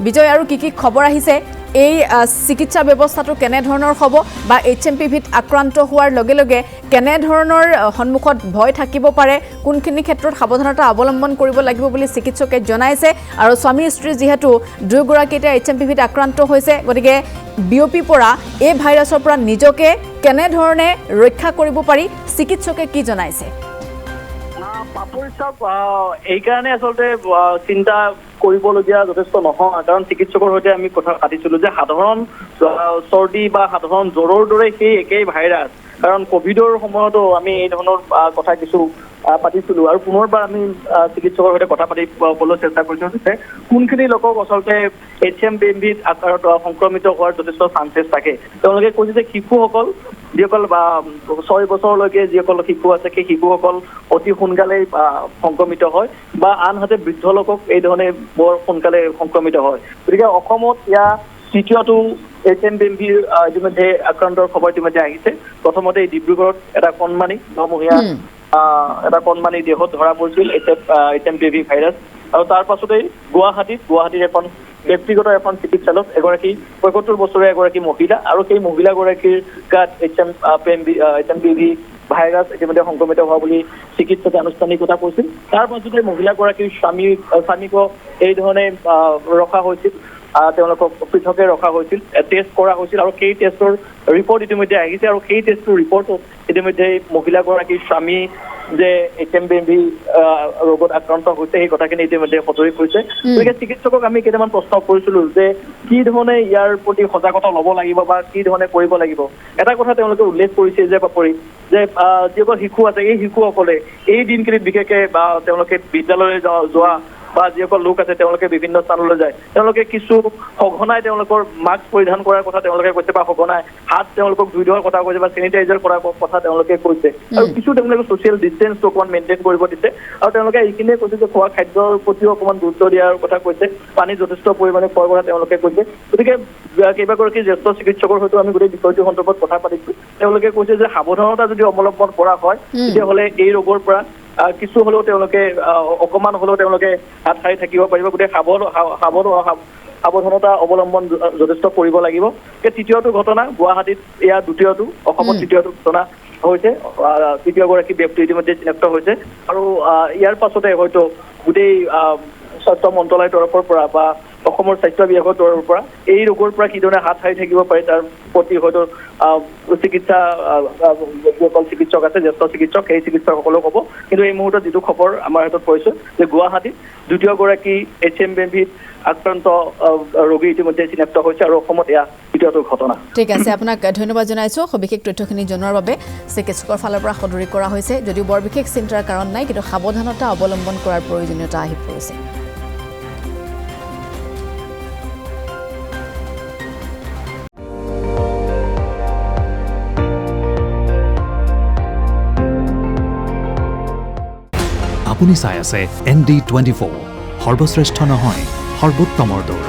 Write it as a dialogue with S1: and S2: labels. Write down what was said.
S1: বিজয় আৰু কি খবৰ আহিছে এই চিকিৎসা ব্যৱস্থাটো কেনে ধৰণৰ হ'ব বা HMPVত আক্ৰান্ত হোৱাৰ লগে লগে কেনে ধৰণৰ সন্মুখত ভয় থাকিব পাৰে কোনখিনি ক্ষেত্ৰত সাৱধানতা অৱলম্বন কৰিব লাগিব বুলি চিকিৎসকে জনাইছে আৰু স্বামী স্ত্ৰী যেহেতু দুয়োগৰাকীতে HMPVত আক্ৰান্ত হৈছে গতিকে বিঅপি পৰা এই ভাইৰাছৰ পৰা নিজকে কেনে ধৰণে ৰক্ষা কৰিব পাৰি চিকিৎসকে কি জনাইছে
S2: পাপৰি সাহেব এই কাৰণে আচলতে চিন্তা কৰিবলগীয়া যথেষ্ট নহয় কাৰণ চিকিৎসকৰ সৈতে আমি কথা পাতিছিলো যে সাধাৰণ চৰ্দি বা সাধাৰণ জ্বৰৰ দৰে সেই একেই ভাইৰাছ কাৰণ কোভিডৰ সময়তো আমি এই ধৰণৰ কথা কিছু পাতিছিলো আৰু পুনৰবাৰ আমি চিকিৎসকৰ সৈতে কথা পাতিবলৈ চেষ্টা কৰিছো যে কোনখিনি লোকক আচলতে HMPVত সংক্ৰমিত হোৱাৰ যথেষ্ট চান্সেছ থাকে তেওঁলোকে কৈছে যে শিশুসকল যিসকল 6 বছৰলৈকে যিসকল শিশু আছে সেই শিশুসকল অতি সোনকালে সংক্ৰমিত হয় বা আনহাতে বৃদ্ধ লোকক এই ধৰণে বৰ সোনকালে সংক্ৰমিত হয় গতিকে অসমত তৃতীয়টো HMPVৰ ইতিমধ্যে আক্ৰান্তৰ খবৰ ইতিমধ্যে আহিছে প্ৰথমতে এই ডিব্ৰুগড়ত এটা কণমানি 9মহীয়া এটা কণমানি দেহত ধৰা পৰিছিল HMPV ভাইৰাছ আৰু তাৰ পাছতে গুৱাহাটীৰ এখন ব্যক্তিগত এখন চিকিৎসালয়ত এগৰাকী ৭৫ বছৰীয়া এগৰাকী মহিলা আৰু সেই মহিলাগৰাকীৰ গাত HMPV ভাইৰাছ ইতিমধ্যে সংক্ৰমিত হোৱা বুলি চিকিৎসকে আনুষ্ঠানিকতা কৈছিল তাৰ পাছতে মহিলাগৰাকীৰ স্বামীকো এই ধৰণে ৰখা হৈছিল তেওঁলোকক পৃথকে ৰখা হৈছিল টেষ্ট কৰা হৈছিল আৰু সেই টেষ্টৰ ৰিপৰ্ট ইতিমধ্যে আহিছে আৰু সেই টেষ্টৰ ৰিপৰ্টত ইতিমধ্যে মহিলাগৰাকীৰ স্বামী যে HMPV ৰোগত আক্ৰান্ত হৈছে সেই কথাখিনি ইতিমধ্যে সদৰি কৰিছে গতিকে চিকিৎসকক আমি কেইটামান প্ৰশ্ন কৰিছিলো যে কি ধৰণে ইয়াৰ প্ৰতি সজাগতা ল'ব লাগিব বা কি ধৰণে কৰিব লাগিব এটা কথা তেওঁলোকে উল্লেখ কৰিছে যে যিসকল শিশু আছে এই শিশুসকলে এই দিনখিনিত বিশেষকৈ বা তেওঁলোকে বিদ্যালয়লৈ যোৱা বা যিসকল লোক আছে তেওঁলোকে বিভিন্ন স্থানলৈ যায় তেওঁলোকে কিছু সঘনাই তেওঁলোকৰ মাস্ক পৰিধান কৰাৰ কথা তেওঁলোকে কৈছে বা সঘনাই হাত তেওঁলোকক ধুই ধোৱাৰ কথা কৈছে বা চেনিটাইজাৰ কৰাৰ কথা তেওঁলোকে কৈছে আৰু কিছু তেওঁলোকে ছ'চিয়েল ডিষ্টেঞ্চটো অকণমান মেইনটেইন কৰিব দিছে আৰু তেওঁলোকে এইখিনিয়ে কৈছে যে খোৱা খাদ্যৰ প্ৰতিও অকণমান গুৰুত্ব দিয়াৰ কথা কৈছে পানী যথেষ্ট পৰিমাণে খোৱাৰ কথা তেওঁলোকে কৈছে গতিকে কেইবাগৰাকী জ্যেষ্ঠ চিকিৎসকৰ সৈতে আমি গোটেই বিষয়টো সন্দৰ্ভত কথা পাতিছো তেওঁলোকে কৈছে যে সাৱধানতা যদি অৱলম্বন কৰা হয় তেতিয়াহ'লে এই ৰোগৰ পৰা কিছু হ'লেও তেওঁলোকে অকণমান হ'লেও তেওঁলোকে হাত সাৰি থাকিব পাৰিব গতিকে সাৱধানতা অৱলম্বন যথেষ্ট কৰিব লাগিব তৃতীয়টো ঘটনা গুৱাহাটীত ইয়াৰ দ্বিতীয়টো অসমত তৃতীয়টো ঘটনা হৈছে তৃতীয়গৰাকী ব্যক্তি ইতিমধ্যে চিনাক্ত হৈছে আৰু ইয়াৰ পাছতে হয়তো গোটেই স্বাস্থ্য মন্ত্ৰালয়ৰ তৰফৰ পৰা বা অসমৰ স্বাস্থ্য বিভাগৰ তৰফৰ পৰা এই ৰোগৰ পৰা কি ধৰণে হাত সাৰি থাকিব পাৰি তাৰ প্ৰতি হয়তো যিসকল চিকিৎসক আছে জ্যেষ্ঠ চিকিৎসক সেই চিকিৎসকসকলেও ক'ব কিন্তু এই মুহূৰ্তত যিটো খবৰ আমাৰ হাতত পৰিছে যে গুৱাহাটীত দ্বিতীয়গৰাকী HMPVত আক্ৰান্ত ৰোগী ইতিমধ্যে চিনাক্ত হৈছে আৰু অসমত এয়া দ্বিতীয়টো ঘটনা
S1: ঠিক আছে আপোনাক ধন্যবাদ জনাইছো সবিশেষ তথ্যখিনি জনোৱাৰ বাবে চিকিৎসকৰ ফালৰ পৰা সদৰি কৰা হৈছে যদিও বৰ বিশেষ চিন্তাৰ কাৰণ নাই কিন্তু সাৱধানতা অৱলম্বন কৰাৰ প্ৰয়োজনীয়তা আহি পৰিছে
S3: আপুনি চাই আছে ND24 সৰ্বশ্ৰেষ্ঠ নহয় সৰ্বোত্তমৰ দৌৰ